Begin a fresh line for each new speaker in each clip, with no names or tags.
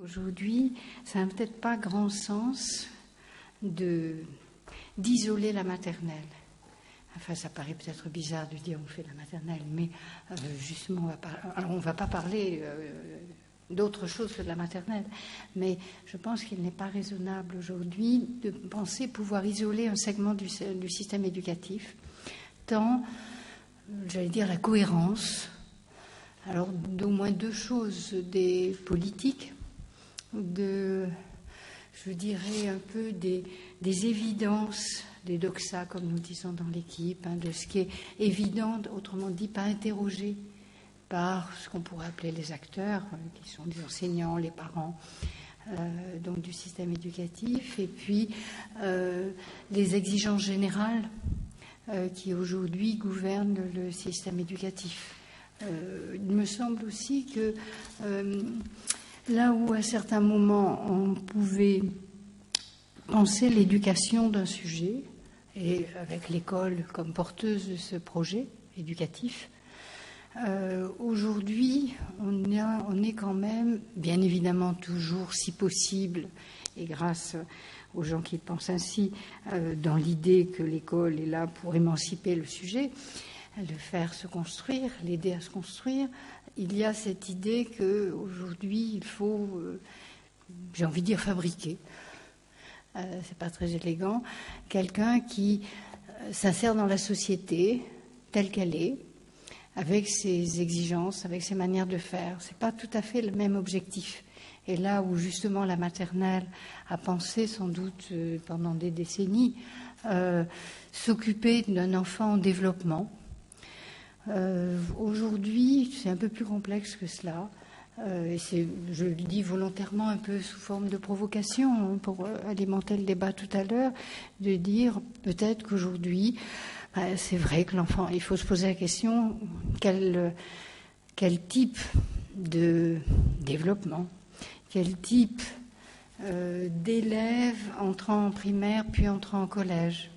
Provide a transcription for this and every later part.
Aujourd'hui, ça n'a peut-être pas grand sens d'isoler la maternelle. Enfin, ça paraît peut-être bizarre de dire on fait la maternelle, mais justement, on ne va pas parler d'autre chose que de la maternelle. Mais je pense qu'il n'est pas raisonnable aujourd'hui de penser pouvoir isoler un segment du système éducatif, tant, j'allais dire, la cohérence, alors d'au moins deux choses, des politiques, je dirais un peu des évidences, des doxas, comme nous disons dans l'équipe, de ce qui est évident, autrement dit, pas interrogé par ce qu'on pourrait appeler les acteurs, qui sont des enseignants, les parents, donc du système éducatif, et puis les exigences générales qui aujourd'hui gouvernent le système éducatif. Il me semble aussi que là où à certains moments on pouvait penser l'éducation d'un sujet, et avec l'école comme porteuse de ce projet éducatif, aujourd'hui on est quand même, bien évidemment toujours si possible, et grâce aux gens qui pensent ainsi, dans l'idée que l'école est là pour émanciper le sujet, le faire se construire, l'aider à se construire. Il y a cette idée qu'aujourd'hui, il faut, j'ai envie de dire, fabriquer. C'est pas très élégant. Quelqu'un qui s'insère dans la société telle qu'elle est, avec ses exigences, avec ses manières de faire. C'est pas tout à fait le même objectif. Et là où justement la maternelle a pensé, sans doute pendant des décennies, s'occuper d'un enfant en développement. Aujourd'hui, c'est un peu plus complexe que cela. Et je le dis volontairement un peu sous forme de provocation, pour alimenter le débat tout à l'heure, de dire peut-être qu'aujourd'hui, c'est vrai que l'enfant, il faut se poser la question, quel type de développement, quel type d'élève entrant en primaire puis entrant en collège.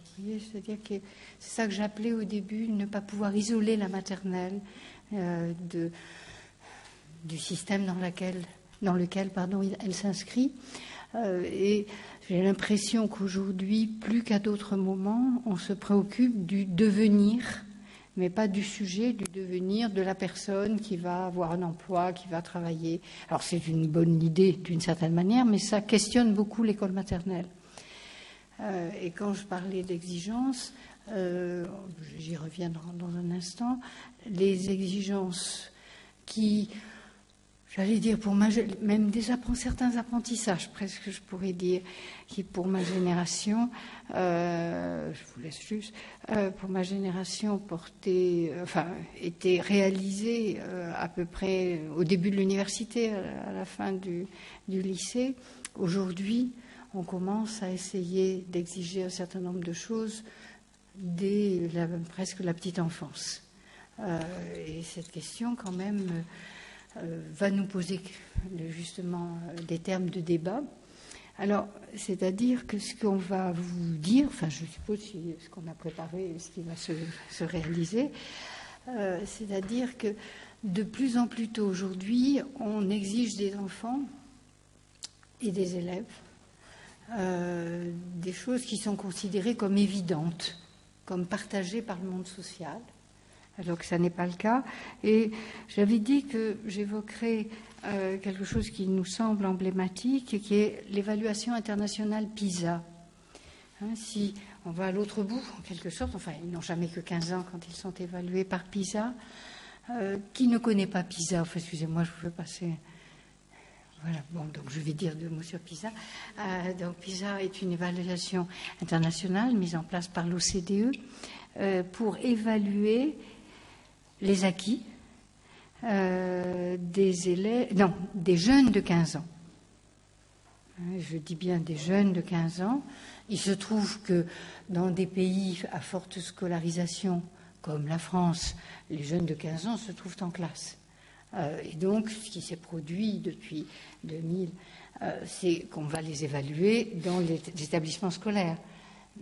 C'est-à-dire que c'est ça que j'appelais au début, ne pas pouvoir isoler la maternelle du système dans lequel elle s'inscrit. Et j'ai l'impression qu'aujourd'hui, plus qu'à d'autres moments, on se préoccupe du devenir, mais pas du sujet, du devenir de la personne qui va avoir un emploi, qui va travailler. Alors c'est une bonne idée d'une certaine manière, mais ça questionne beaucoup l'école maternelle. Et quand je parlais d'exigences, j'y reviendrai dans un instant, les exigences qui, j'allais dire, même certains apprentissages, presque je pourrais dire, qui pour ma génération, je vous laisse juste, pour ma génération étaient réalisés à peu près au début de l'université, à la fin du lycée. Aujourd'hui, on commence à essayer d'exiger un certain nombre de choses dès presque la petite enfance. Et cette question, quand même, va nous poser justement des termes de débat. Alors, c'est-à-dire que ce qu'on va vous dire, enfin, je suppose ce qu'on a préparé, ce qui va se réaliser, c'est-à-dire que de plus en plus tôt aujourd'hui, on exige des enfants et des élèves des choses qui sont considérées comme évidentes, comme partagées par le monde social, alors que ça n'est pas le cas. Et j'avais dit que j'évoquerais quelque chose qui nous semble emblématique, qui est l'évaluation internationale PISA. Si on va à l'autre bout, en quelque sorte, enfin, ils n'ont jamais que 15 ans quand ils sont évalués par PISA. Qui ne connaît pas PISA? Enfin, excusez-moi, je veux passer... Voilà, bon, donc je vais dire deux mots sur PISA. Donc PISA est une évaluation internationale mise en place par l'OCDE pour évaluer les acquis des jeunes de 15 ans. Je dis bien des jeunes de 15 ans. Il se trouve que dans des pays à forte scolarisation, comme la France, les jeunes de 15 ans se trouvent en classe. Et donc, ce qui s'est produit depuis 2000, c'est qu'on va les évaluer dans les établissements scolaires.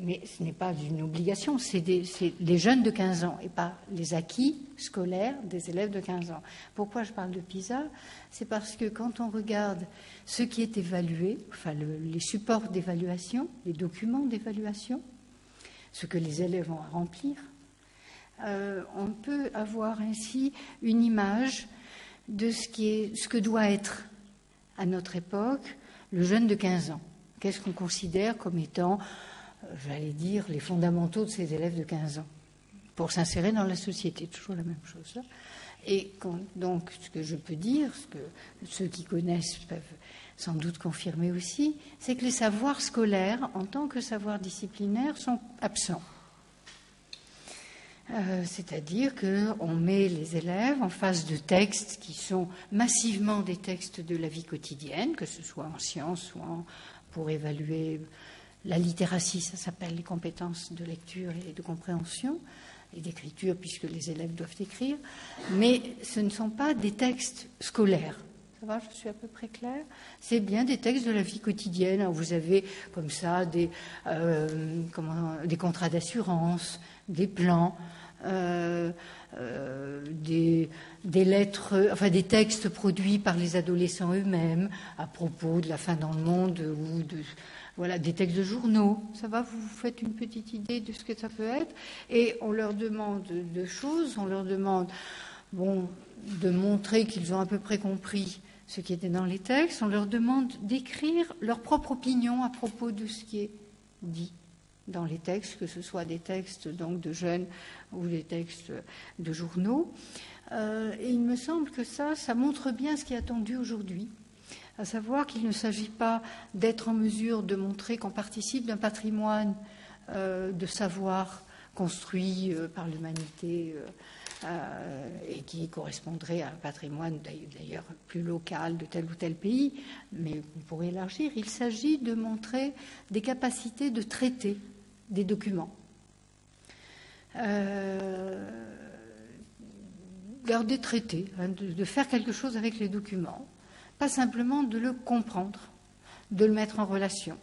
Mais ce n'est pas une obligation, c'est les jeunes de 15 ans et pas les acquis scolaires des élèves de 15 ans. Pourquoi je parle de PISA? C'est parce que quand on regarde ce qui est évalué, enfin les supports d'évaluation, les documents d'évaluation, ce que les élèves ont à remplir, on peut avoir ainsi une image de ce que doit être à notre époque le jeune de 15 ans. Qu'est-ce qu'on considère comme étant, j'allais dire, les fondamentaux de ces élèves de 15 ans pour s'insérer dans la société, toujours la même chose. Et donc, ce que je peux dire, ce que ceux qui connaissent peuvent sans doute confirmer aussi, c'est que les savoirs scolaires, en tant que savoirs disciplinaires, sont absents. C'est-à-dire qu'on met les élèves en face de textes qui sont massivement des textes de la vie quotidienne, que ce soit en sciences ou pour évaluer la littératie, ça s'appelle les compétences de lecture et de compréhension, et d'écriture puisque les élèves doivent écrire, mais ce ne sont pas des textes scolaires. Ça va, je suis à peu près claire. C'est bien des textes de la vie quotidienne. Vous avez comme ça des contrats d'assurance, des plans, des lettres, enfin des textes produits par les adolescents eux-mêmes à propos de la fin dans le monde ou voilà, des textes de journaux. Ça va, vous vous faites une petite idée de ce que ça peut être. Et on leur demande deux choses. On leur demande de montrer qu'ils ont à peu près compris ce qui était dans les textes. On leur demande d'écrire leur propre opinion à propos de ce qui est dit dans les textes, que ce soit des textes donc de jeunes ou des textes de journaux. Et il me semble que ça montre bien ce qui est attendu aujourd'hui, à savoir qu'il ne s'agit pas d'être en mesure de montrer qu'on participe d'un patrimoine de savoir construit par l'humanité et qui correspondrait à un patrimoine d'ailleurs plus local de tel ou tel pays, mais on pourrait élargir. Il s'agit de montrer des capacités de traiter des documents. Garder traité, de faire quelque chose avec les documents, pas simplement de le comprendre, de le mettre en relation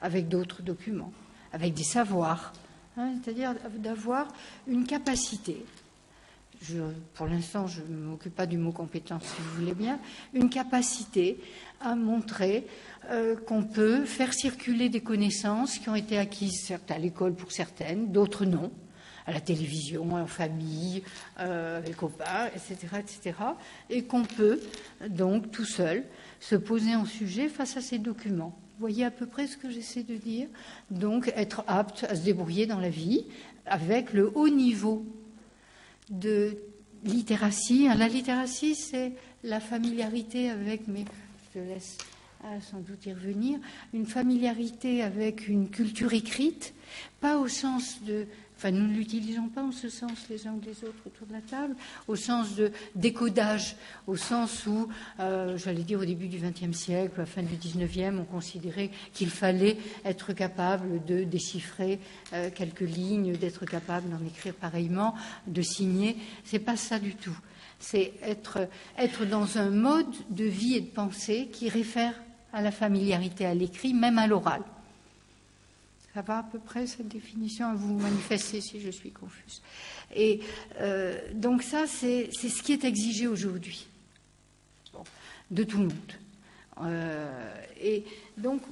avec d'autres documents, avec des savoirs, c'est-à-dire d'avoir une capacité. Pour l'instant, je ne m'occupe pas du mot compétence, si vous voulez bien, une capacité à montrer qu'on peut faire circuler des connaissances qui ont été acquises, certes à l'école pour certaines, d'autres non, à la télévision, en famille, avec les copains, etc., et qu'on peut donc tout seul se poser en sujet face à ces documents. Vous voyez à peu près ce que j'essaie de dire. Donc être apte à se débrouiller dans la vie avec le haut niveau de littératie. La littératie, c'est la familiarité avec, mais je te laisse sans doute y revenir, une familiarité avec une culture écrite, pas au sens de... Enfin, nous ne l'utilisons pas en ce sens les uns ou les autres autour de la table, au sens de décodage, au sens où, j'allais dire au début du XXe siècle, à la fin du XIXe, on considérait qu'il fallait être capable de déchiffrer quelques lignes, d'être capable d'en écrire pareillement, de signer. C'est pas ça du tout. C'est être dans un mode de vie et de pensée qui réfère à la familiarité à l'écrit, même à l'oral. Ça va à peu près, cette définition, à vous manifester si je suis confuse. Et donc ça, c'est ce qui est exigé aujourd'hui, de tout le monde. Et donc,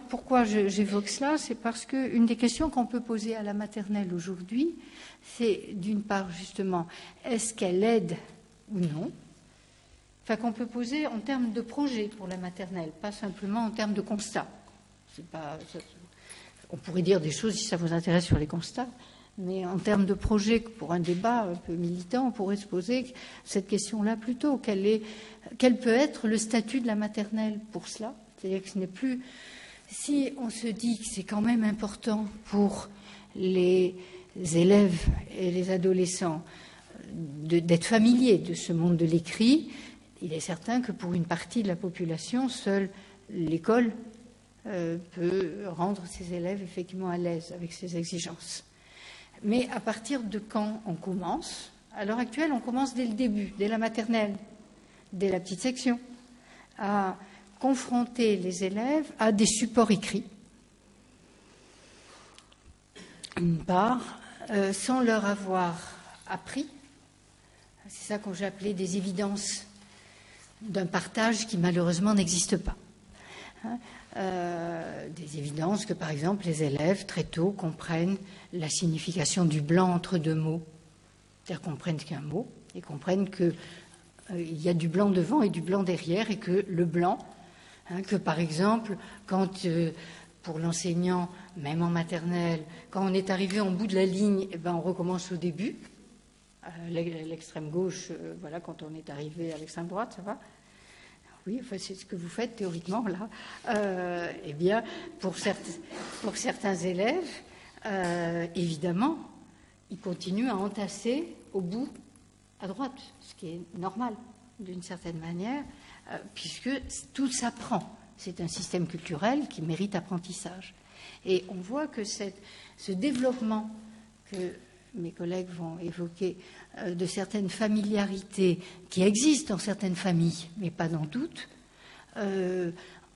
pourquoi j'évoque cela? C'est parce qu'une des questions qu'on peut poser à la maternelle aujourd'hui, c'est d'une part, justement, est-ce qu'elle aide ou non? Enfin, qu'on peut poser en termes de projet pour la maternelle, pas simplement en termes de constat. On pourrait dire des choses si ça vous intéresse sur les constats, mais en termes de projet, pour un débat un peu militant, on pourrait se poser cette question-là plutôt. Quel peut être le statut de la maternelle pour cela? C'est-à-dire que ce n'est plus... Si on se dit que c'est quand même important pour les élèves et les adolescents d'être familiers de ce monde de l'écrit, il est certain que pour une partie de la population, seule l'école peut rendre ses élèves effectivement à l'aise avec ces exigences. Mais à partir de quand on commence? À l'heure actuelle, on commence dès le début, dès la maternelle, dès la petite section, à confronter les élèves à des supports écrits. une part, sans leur avoir appris. C'est ça que j'appelais des évidences d'un partage qui malheureusement n'existe pas. Des évidences que, par exemple, les élèves très tôt comprennent la signification du blanc entre deux mots. C'est-à-dire comprennent qu'un mot et comprennent qu'il y a du blanc devant et du blanc derrière, et que le blanc, que par exemple, quand pour l'enseignant, même en maternelle, quand on est arrivé en bout de la ligne, eh ben, on recommence au début. L'extrême gauche, voilà, quand on est arrivé à l'extrême droite, ça va? Oui, enfin, c'est ce que vous faites théoriquement là. Eh bien, pour certains élèves, évidemment, ils continuent à entasser au bout à droite, ce qui est normal d'une certaine manière, puisque tout s'apprend. C'est un système culturel qui mérite apprentissage. Et on voit que ce développement que mes collègues vont évoquer, de certaines familiarités qui existent dans certaines familles, mais pas dans toutes,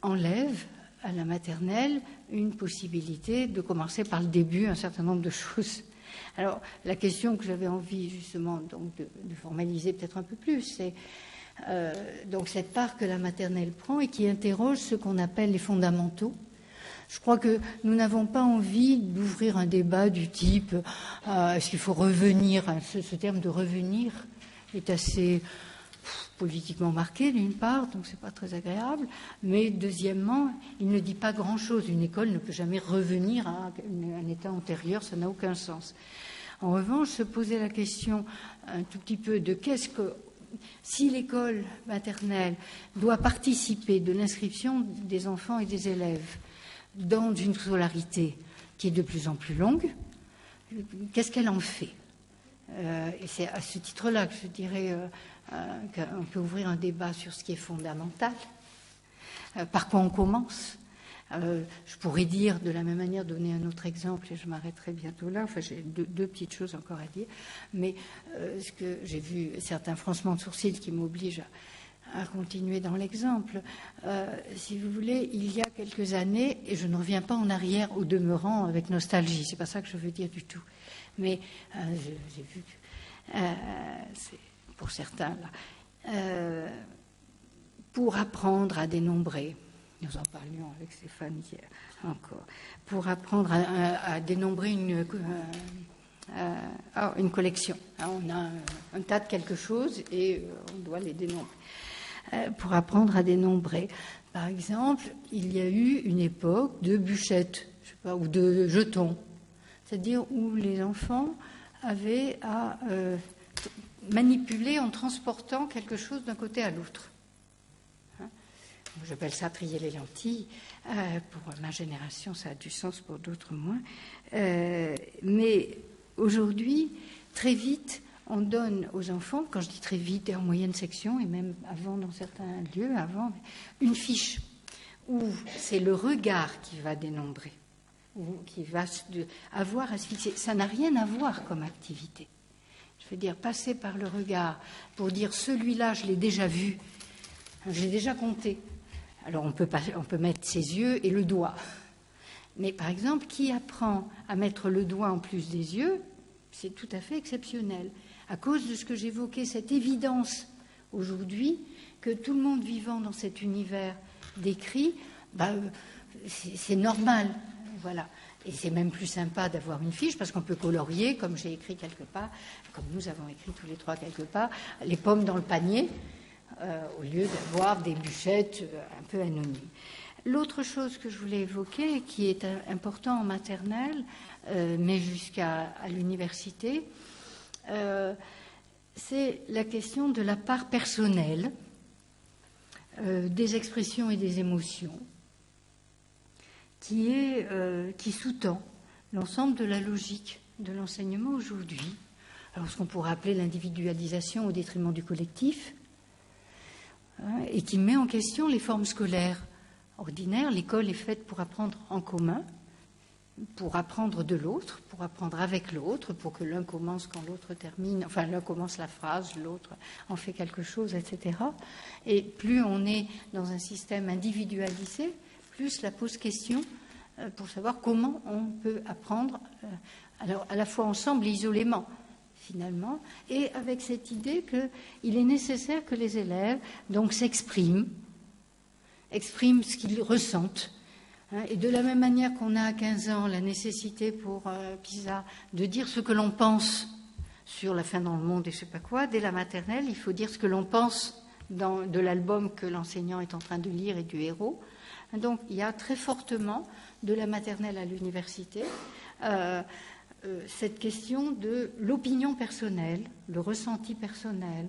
enlève à la maternelle une possibilité de commencer par le début un certain nombre de choses. Alors, la question que j'avais envie justement donc, de formaliser peut-être un peu plus, c'est donc cette part que la maternelle prend et qui interroge ce qu'on appelle les fondamentaux. Je crois que nous n'avons pas envie d'ouvrir un débat du type est-ce qu'il faut revenir, ce terme de revenir est assez politiquement marqué d'une part, donc c'est pas très agréable, mais deuxièmement, il ne dit pas grand-chose. Une école ne peut jamais revenir à un état antérieur, ça n'a aucun sens. En revanche, se poser la question un tout petit peu de qu'est-ce que si l'école maternelle doit participer de l'inscription des enfants et des élèves dans une scolarité qui est de plus en plus longue, qu'est-ce qu'elle en fait? Et c'est à ce titre-là que je dirais qu'on peut ouvrir un débat sur ce qui est fondamental. Par quoi on commence? Je pourrais dire de la même manière, donner un autre exemple, et je m'arrêterai bientôt là. Enfin, j'ai deux petites choses encore à dire. Mais ce que j'ai vu, certains froncements de sourcils qui m'obligent à continuer dans l'exemple. Si vous voulez, il y a quelques années, et je ne reviens pas en arrière au demeurant avec nostalgie, c'est pas ça que je veux dire du tout. Mais j'ai vu que c'est pour certains là, pour apprendre à dénombrer. Nous en parlions avec Stéphane hier encore. Pour apprendre à dénombrer une collection. On a un tas de quelque chose et on doit les dénombrer. Pour apprendre à dénombrer. Par exemple, il y a eu une époque de bûchettes, je sais pas, ou de jetons. C'est-à-dire où les enfants avaient à manipuler en transportant quelque chose d'un côté à l'autre. J'appelle ça trier les lentilles. Pour ma génération, ça a du sens, pour d'autres moins. Mais aujourd'hui, très vite, on donne aux enfants, quand je dis très vite, et en moyenne section, et même avant dans certains lieux, avant, une fiche où c'est le regard qui va dénombrer, ou qui va avoir à se fixer. Ça n'a rien à voir comme activité. Je veux dire, passer par le regard pour dire celui-là, je l'ai déjà vu, je l'ai déjà compté. Alors on peut mettre ses yeux et le doigt. Mais par exemple, qui apprend à mettre le doigt en plus des yeux, c'est tout à fait exceptionnel. À cause de ce que j'évoquais, cette évidence aujourd'hui que tout le monde vivant dans cet univers décrit, c'est normal. Voilà. Et c'est même plus sympa d'avoir une fiche parce qu'on peut colorier, comme j'ai écrit quelque part, comme nous avons écrit tous les trois quelque part, les pommes dans le panier, au lieu d'avoir des bûchettes un peu anonymes. L'autre chose que je voulais évoquer, qui est important en maternelle, mais jusqu'à l'université, c'est la question de la part personnelle des expressions et des émotions qui sous-tend l'ensemble de la logique de l'enseignement aujourd'hui. Alors, ce qu'on pourrait appeler l'individualisation au détriment du collectif, et qui met en question les formes scolaires ordinaires. L'école est faite pour apprendre en commun, pour apprendre de l'autre, pour apprendre avec l'autre, pour que l'un commence quand l'autre termine, enfin l'un commence la phrase, l'autre en fait quelque chose, etc. Et plus on est dans un système individualisé, plus cela pose question pour savoir comment on peut apprendre, alors à la fois ensemble et isolément, finalement, et avec cette idée qu'il est nécessaire que les élèves donc expriment ce qu'ils ressentent. Et de la même manière qu'on a à 15 ans la nécessité pour PISA de dire ce que l'on pense sur la fin dans le monde et je ne sais pas quoi, dès la maternelle, il faut dire ce que l'on pense de l'album que l'enseignant est en train de lire et du héros. Donc il y a très fortement, de la maternelle à l'université, cette question de l'opinion personnelle, le ressenti personnel,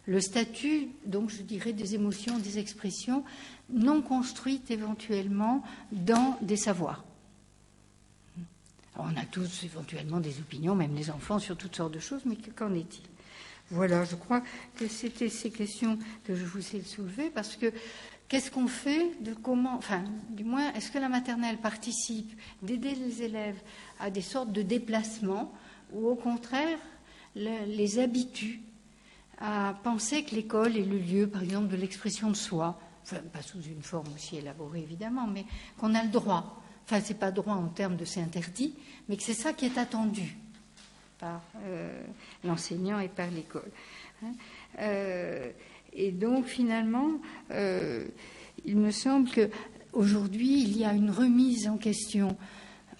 le statut, donc je dirais, des émotions, des expressions non construites éventuellement dans des savoirs. Alors, on a tous éventuellement des opinions, même les enfants, sur toutes sortes de choses, mais qu'en est-il? Voilà, je crois que c'était ces questions que je vous ai soulevées, parce que qu'est-ce qu'on fait de comment, enfin, du moins, est-ce que la maternelle participe d'aider les élèves à des sortes de déplacements, ou au contraire, les habitue à penser que l'école est le lieu, par exemple, de l'expression de soi, enfin, pas sous une forme aussi élaborée, évidemment, mais qu'on a le droit. Enfin, c'est pas droit en termes de c'est interdit, mais que c'est ça qui est attendu par l'enseignant et par l'école. Et donc, finalement, il me semble qu'aujourd'hui, il y a une remise en question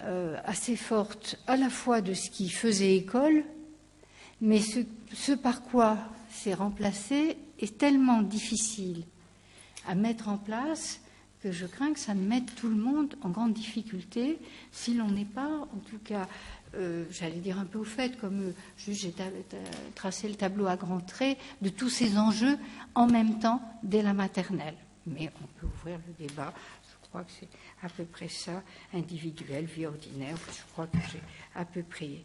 assez forte, à la fois de ce qui faisait école, mais ce par quoi c'est remplacé est tellement difficile à mettre en place que je crains que ça ne mette tout le monde en grande difficulté si l'on n'est pas, en tout cas, j'allais dire un peu au fait, comme j'ai tracé le tableau à grands traits de tous ces enjeux en même temps dès la maternelle. Mais on peut ouvrir le débat, je crois que c'est à peu près ça, individuel, vie ordinaire, je crois que j'ai à peu près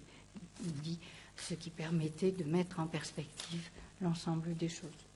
dit ce qui permettait de mettre en perspective l'ensemble des choses.